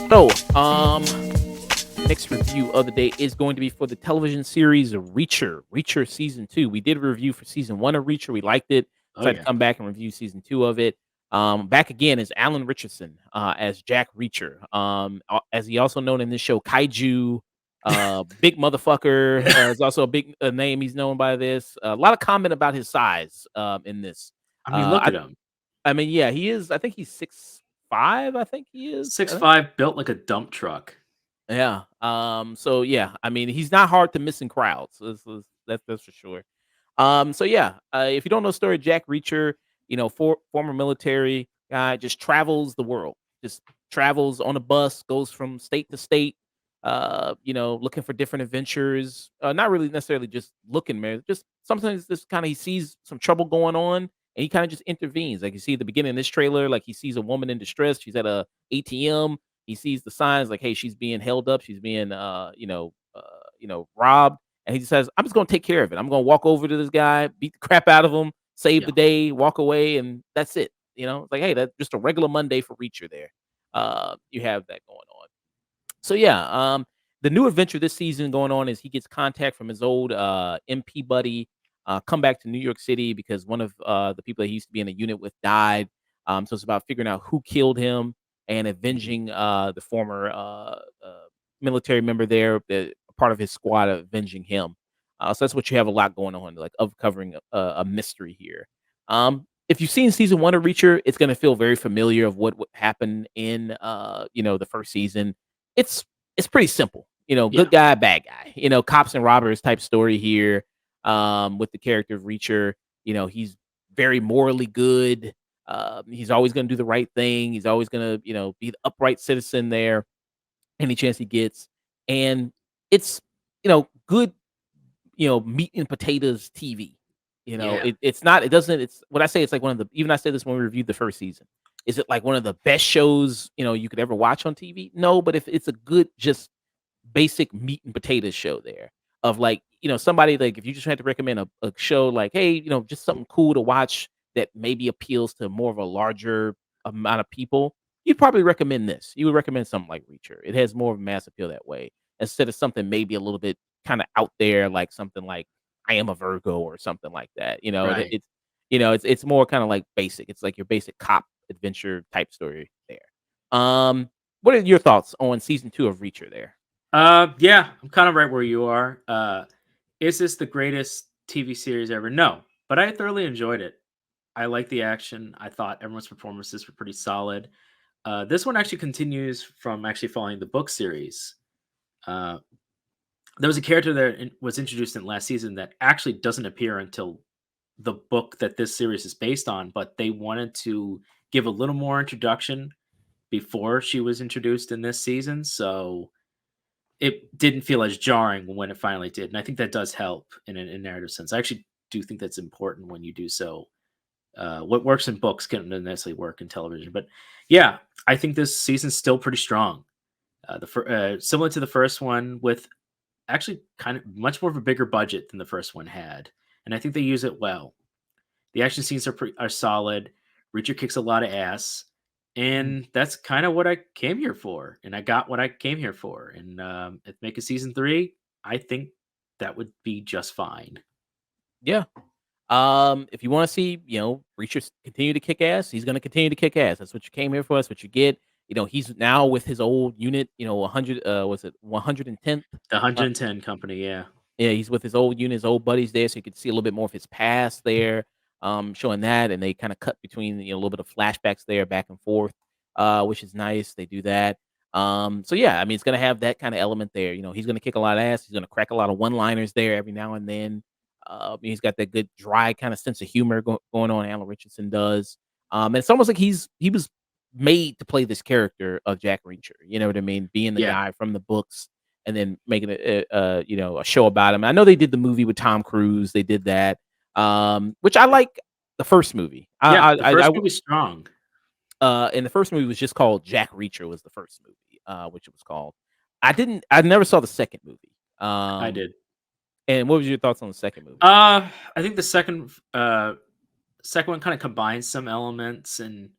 So, next review of the day is going to be for the television series Reacher, Reacher season 2. We did a review for season 1 of Reacher. We liked it. Oh Decided to yeah. come back and review season 2 of it. Back again is Alan Richardson as Jack Reacher. As he also known in this show, Kaiju, big motherfucker is also a big name. He's known by this. A lot of comment about his size in this. I mean, look Uh, at him. I mean, yeah, he is. I think he's 6'5". I think he is. 6'5", built like a dump truck. Yeah. So yeah, I mean, he's not hard to miss in crowds. That's for sure. So yeah, if you don't know the story, Jack Reacher, former military guy, just travels the world. Just travels on a bus, goes from state to state. Looking for different adventures. Not really necessarily just looking, man. Just sometimes this kind of he sees some trouble going on, and he kind of just intervenes. Like you see at the beginning of this trailer, like he sees a woman in distress. She's at a ATM. He sees the signs like, hey, she's being held up. She's being, robbed. And he says, I'm just going to take care of it. I'm going to walk over to this guy, beat the crap out of him, save Yeah. the day, walk away, and that's it. It's like, hey, that's just a regular Monday for Reacher there. You have that going on. So yeah, the new adventure this season going on is he gets contact from his old MP buddy, come back to New York City because one of the people that he used to be in a unit with died. So it's about figuring out who killed him and Mhm. avenging the former military member there, part of his squad, avenging him. So that's what you have a lot going on, like uncovering a mystery here. If you've seen season 1 of Reacher, it's going to feel very familiar of what happened in the first season. It's pretty simple. Yeah. Good guy, bad guy. Cops and robbers type story here. With the character of Reacher, he's very morally good. He's always going to do the right thing. He's always going to, be the upright citizen there any chance he gets. And it's, good, meat and potatoes TV. Yeah. It's not, it doesn't, it's what I say, it's like one of the, even I said this when we reviewed the first season. Is it like one of the best shows, you could ever watch on TV? No, but if it's a good, just basic meat and potatoes show there of like, somebody like if you just had to recommend a show like, hey, just something cool to watch that maybe appeals to more of a larger amount of people, you'd probably recommend this. You would recommend something like Reacher. It has more of a mass appeal that way instead of something maybe a little bit kind of out there, like something like I Am a Virgo or something like that. Right. It's more kind of like basic. It's like your basic cop adventure type story there. What are your thoughts on season 2 of Reacher there? Yeah, I'm kind of right where you are. Is this the greatest TV series ever? No, but I thoroughly enjoyed it. I like the action. I thought everyone's performances were pretty solid. This one actually continues from actually following the book series. Uh, there was a character that was introduced in last season that actually doesn't appear until the book that this series is based on, but they wanted to give a little more introduction before she was introduced in this season. So it didn't feel as jarring when it finally did, and I think that does help in a narrative sense. I actually do think that's important when you do so. What works in books can't necessarily work in television, but yeah, I think this season's still pretty strong. Similar to the first one, with actually kind of much more of a bigger budget than the first one had, and I think they use it well. The action scenes are solid. Reacher kicks a lot of ass, Mm. and that's kind of what I came here for, and I got what I came here for. And if make a season 3, I think that would be just fine. Yeah. If you want to see, Reacher continue to kick ass, he's going to continue to kick ass. That's what you came here for. That's what you get. He's now with his old unit. 100. Was it 110th? The Uh, 110 company, yeah, yeah, he's with his old unit, his old buddies there, so you could see a little bit more of his past there. Showing that, and they kind of cut between a little bit of flashbacks there, back and forth, which is nice. They do that. So yeah, I mean, it's gonna have that kind of element there. He's gonna kick a lot of ass. He's gonna crack a lot of one-liners there every now and then. He's got that good dry kind of sense of humor going on. Alan Richardson does. And it's almost like he was made to play this character of Jack Reacher. You know what I mean? Being the yeah, guy from the books and then making a show about him. I know they did the movie with Tom Cruise. They did that, which I like the first movie. yeah. The first movie's strong. And the first movie was just called Jack Reacher was the first movie, which it was called. I never saw the second movie. I Um, did. and what was your thoughts on the second movie? I think the second one kind of combines some elements and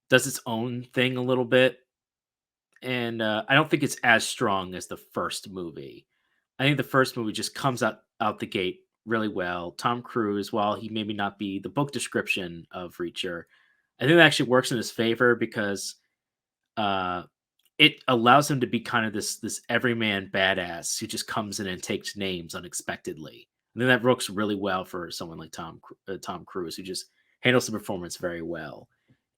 does its own thing a little bit, and I don't think it's as strong as the first movie. I think the first movie just comes out the gate really well. Tom Cruise, while he maybe not be the book description of Reacher, I think that actually works in his favor because uh, it allows him to be kind of this everyman badass who just comes in and takes names unexpectedly. I think that works really well for someone like Tom Cruise, who just handles the performance very well.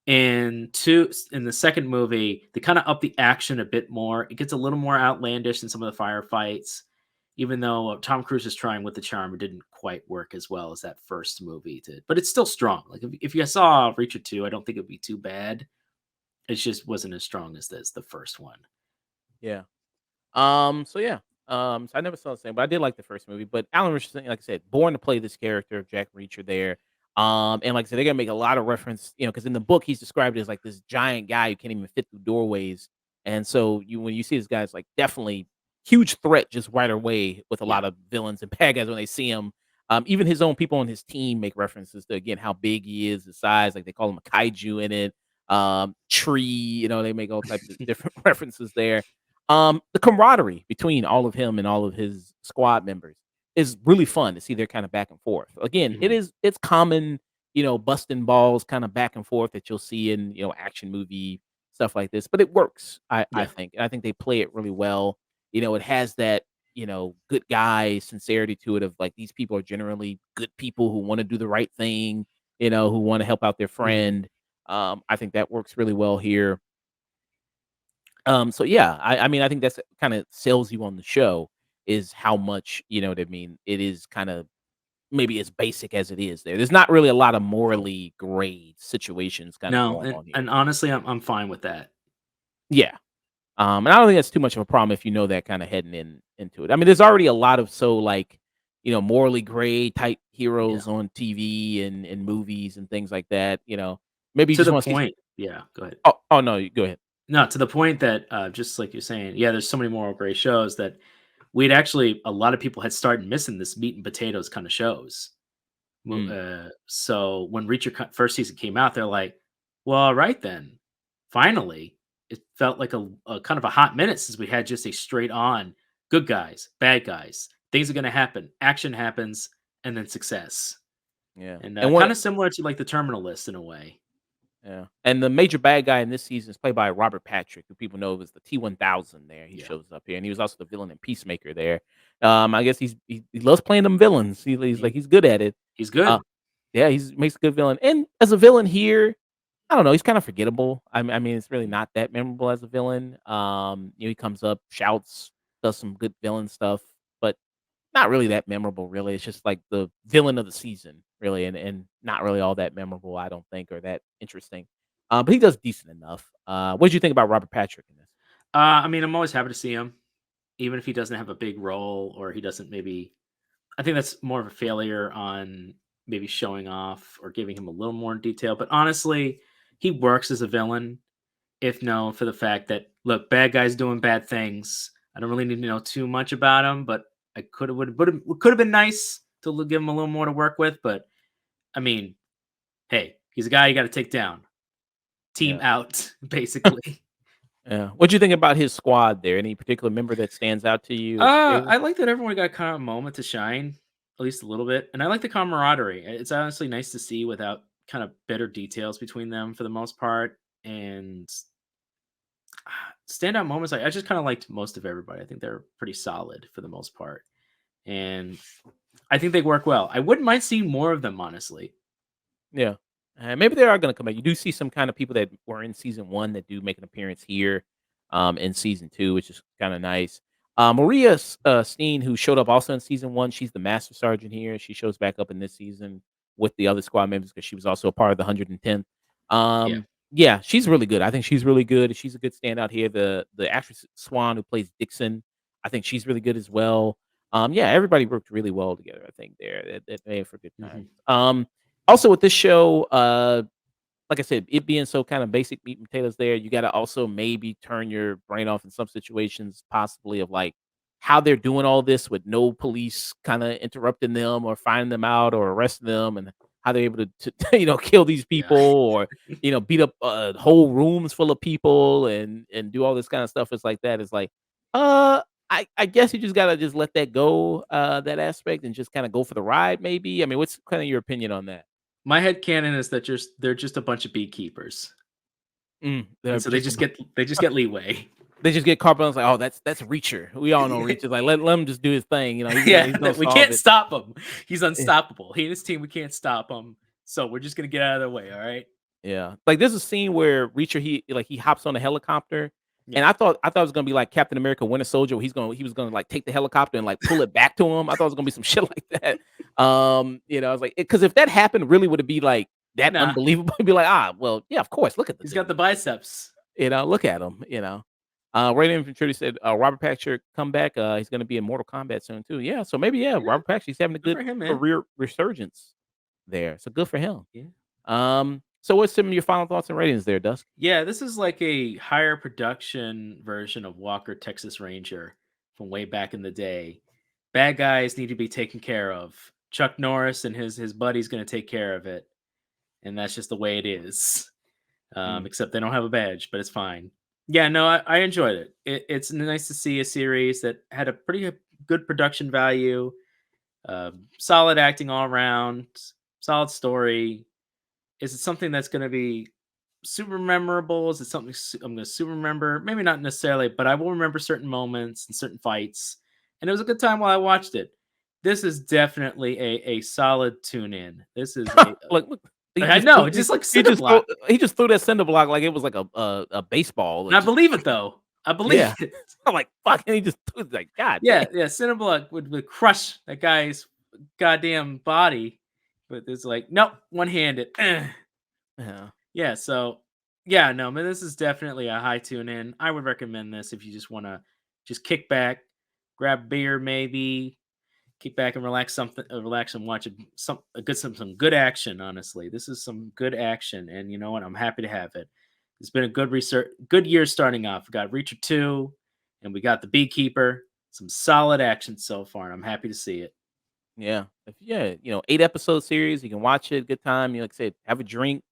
And two, in the second movie, they kind of up the action a bit more. It gets a little more outlandish in some of the firefights, even though Tom Cruise is trying with the charm. It didn't quite work as well as that first movie did, but it's still strong. Like if you saw Reacher 2, I don't think it'd be too bad. It just wasn't as strong as the first one. Yeah. So yeah. So I never saw the same, but I did like the first movie. But Alan Richardson, like I said, born to play this character of Jack Reacher there. And like I said, they're gonna make a lot of reference, because in the book he's described as like this giant guy who can't even fit through doorways. And so when you see this guy, it's like definitely huge threat just right away with a Yeah. lot of villains and bad guys when they see him. Even his own people on his team make references to again how big he is, the size, like they call him a kaiju in it. Tree, they make all types of different references there. The camaraderie between all of him and all of his squad members is really fun to see their kind of back and forth. Again, Mhm. it's common, busting balls kind of back and forth that you'll see in, action movie stuff like this, but it works, I Yeah. think. And I think they play it really well. It has that, good guy sincerity to it of like these people are generally good people who want to do the right thing, who want to help out their Mhm. friend. I think that works really well here. So yeah, I mean, I think that's kind of sells you on the show is how much, you know what I mean? It is kind of maybe as basic as it is there. There's not really a lot of morally gray situations kind of No, going on here. and honestly, I'm fine with that. Yeah. And I don't think that's too much of a problem if you know that kind of heading into it. I mean, there's already a lot of so like, morally gray type Yeah. heroes on TV and movies and things like that. Maybe you To just the want to see point. Yeah, go ahead. oh no, go ahead. No, to the point that, just like you're saying, yeah, there's so many moral gray shows that we'd actually a lot of people had started missing this meat and potatoes kinda shows. Mm, So when Reacher first season came out, they're like, "Well, alright then. Finally." It felt like a kind of a hot minute since we had just a straight on good guys, bad guys, things are gonna happen, action happens, and then success. yeah. And, And one kinda similar to, like, the Terminal List in a way. Yeah, and the major bad guy in this season is played by Robert Patrick, who people know as the T-1000 there. He Yeah. shows up here, and he was also the villain in Peacemaker there. I guess he loves playing them villains. He's like He he's good at it. he's Uh, good. yeah, he's makes a good villain. And as a villain here, I don't know, he's kind of forgettable. I mean, it's really Mhm. not that memorable as a villain. He comes up, shouts, does some good villain stuff, but not really that memorable, really. It's just like the villain of the season, really, and not really all that memorable, I don't think, or that interesting. But he does decent enough. What did you think about Robert Patrick in this? I mean, I'm always happy to see him, even if he doesn't have a big role or he doesn't maybe I think that's more of a failure on maybe showing off or giving him a little more detail, but honestly, he works as a villain, if known for the fact that, look, bad guys doing bad things. I don't really need to know too much about him, but I could have been nice to give him a little more to work with, but I mean, hey, he's a guy you got to take down. Team Yeah, out, basically. yeah. What do you think about his squad there? Any particular member that stands out to you as a favorite? I like that everyone got kind of a moment to shine, at least a little bit, and I like the camaraderie. It's honestly nice to see without kind of better details between them for the most part, and standout moments. I just kind of liked most of everybody. I think they're pretty solid for the most part, and I think they work well. I wouldn't mind seeing more of them, honestly. Yeah. Maybe they are gonna come back. You do see some kind of people that were in season 1 that do make an appearance here, in season 2, which is kinda nice. Maria Steen, who showed up also in season 1, she's the master sergeant here. She shows back up in this season with the other squad members because she was also a part of the 110th. Yeah. Yeah, she's really good. I think she's really good. She's a good standout here. The actress Swan who plays Dixon, I think she's really good as well. Yeah, everybody worked really well together, I think there. That made for good Hmm. times. Also with this show, like I said, it being so kind of basic meat and potatoes there, you gotta also maybe turn your brain off in some situations, possibly of like how they're doing all this with no police kind of interrupting them or finding them out or arresting them, and how they're able to kill these Yeah. people, or beat up whole rooms full of people, and do all this kind of stuff. It's like that. It's like, uh, I guess you just gotta just let that go, that aspect, and just kind of go for the ride. Maybe. I mean, what's kind of your opinion on that? My head canon is that they're just a bunch of beekeepers, They're and so they just just get leeway. they just get carte blanche, like, oh, that's Reacher. We all know Reacher. Like, let him just do his thing. He's Yeah, gonna we solve can't it. stop him. He's Eh, unstoppable. He and his team, we can't stop him. So we're just gonna get out of the way. All right. Yeah. Like, there's a scene where Reacher, he hops on a helicopter, Yeah. and I thought it was gonna be like Captain America Winter Soldier, where he was gonna, like, take the helicopter and, like, pull it back to him. I thought it was gonna be some shit like that. I was like, because if that happened, really, would it be, like, that Nah, unbelievable? It'd be like, well, yeah, of course, look at the he's got dude. the biceps. Look at him. Rated Infantry said, Robert Patrick comeback. He's gonna be in Mortal Kombat soon too. Yeah, so maybe, yeah, Yeah, Robert Patrick, he's having a good good for him, man. career resurgence there. So good for him. Yeah. So what's some of your final thoughts and ratings there, Dusk? Yeah, this is like a higher production version of Walker Texas Ranger from way back in the day. Bad guys need to be taken care of. Chuck Norris and his buddy's going to take care of it, and that's just the way it is. Mm, Except they don't have a badge, but it's fine. Yeah, no, I enjoyed it. It's nice to see a series that had a pretty good production value, solid acting all around, solid story. Is it something that's going to be super memorable? Is it something I'm going to super remember? Maybe not necessarily, but I will remember certain moments and certain fights. And it was a good time while I watched it. This is definitely a solid tune in. This is a look, he I just know, threw, it's just like he cinder just threw, block. he just threw that cinder block like it was like a baseball. And It I just believe it though. I believe yeah. it. I'm like, fuck, and he just threw it, like, god Yeah, damn. yeah. Cinder block would crush that guy's goddamn body. But it's like, nope, one handed. Yeah. Yeah, so yeah, no, man, this is definitely a high tune in. I would recommend this if you just want to just kick back, grab a beer, maybe kick back and relax and watch some good action. Honestly, this is some good action, and you know what? I'm happy to have it. It's been a good year starting off. We got Reacher 2, and we got The Beekeeper. Some solid action so far, and I'm happy to see it. Yeah. Yeah, 8 episode series, you can watch it, good time. Like I said, have a drink,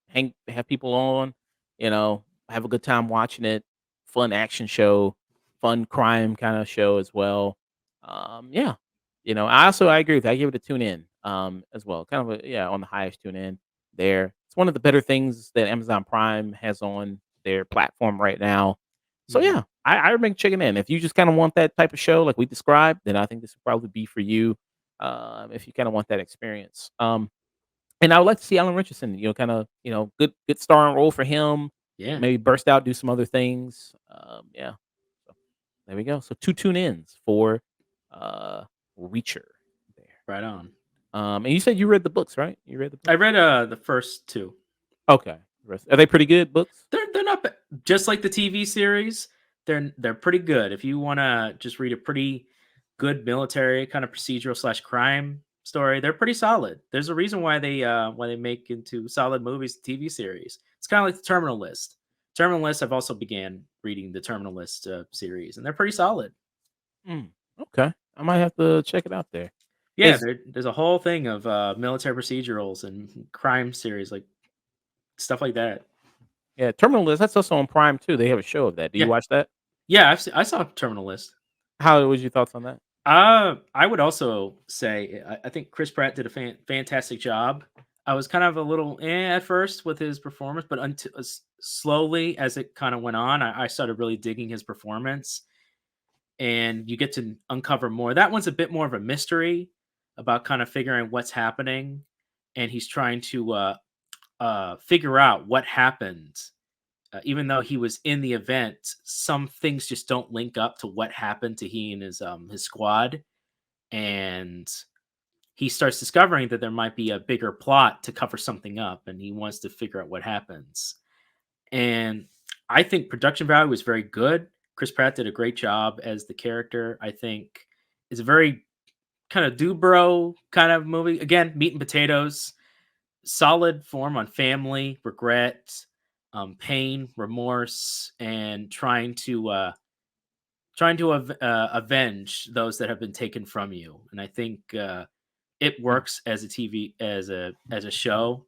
have people on, have a good time watching it. Fun action show, fun crime kind of show as well. Yeah. I agree with that. I give it a tune in as well. Kind of on the highest tune in there. It's one of the better things that Amazon Prime has on their platform right now. So Mhm. yeah, I recommend checking in. If you just kind of want that type of show like we described, then I think this would probably be for you, if you kind of want that experience. And I would like to see Alan Richardson, good starring role for him. Yeah, Maybe burst out, do some other things. Yeah. So there we go. So 2 tune-ins for uh Reacher there. right on. And you said you read the books, right? You read the I books? read the first two. Okay. Are they pretty good books? They're not just like the TV series. They're pretty good. If you want to just read a pretty good military kind of procedural slash crime story, they're pretty solid. There's a reason why they make into solid movies, TV series. It's kind of like the Terminal List. Terminal List. I've also began reading the Terminal List series, and they're pretty solid. Mm, okay. I might have to check it out there. Yeah, Is there's a whole thing of military procedurals and crime series, like stuff like that. Yeah, Terminal List, that's also on Prime too. They have a show of that. Do you Yeah, watch that? yeah. I saw Terminal List. How was your thoughts on that? I would also say I think Chris Pratt did a fantastic job. I was kind of a little at first with his performance, but until slowly as it kind of went on, I started really digging his performance, and you get to uncover more. That one's a bit more of a mystery about kind of figuring what's happening, and he's trying to figure out what happened. Even though he was in the event, some things just don't link up to what happened to he and his squad, and he starts discovering that there might be a bigger plot to cover something up, and he wants to figure out what happens. And I think production value was very good. Chris Pratt did a great job as the character. I think it's a very kind of do bro kind of movie. Again, meat and potatoes, solid form on family, regret, pain, remorse, and trying to trying to avenge those that have been taken from you, and I think it Mm, works as a TV as a show,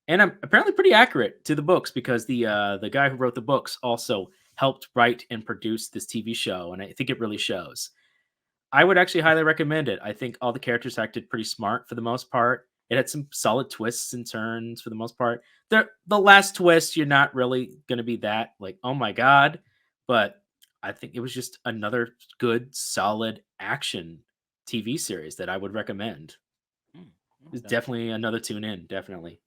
and I'm apparently pretty accurate to the books because the guy who wrote the books also helped write and produce this TV show, and I think it really shows. I would actually highly recommend it. I think all the characters acted pretty smart for the most part. It had some solid twists and turns for the most part. The last twist, you're not really going to be that like, oh my god, but I think it was just another good, solid action TV series that I would recommend. mm, It's okay. definitely another tune in, definitely.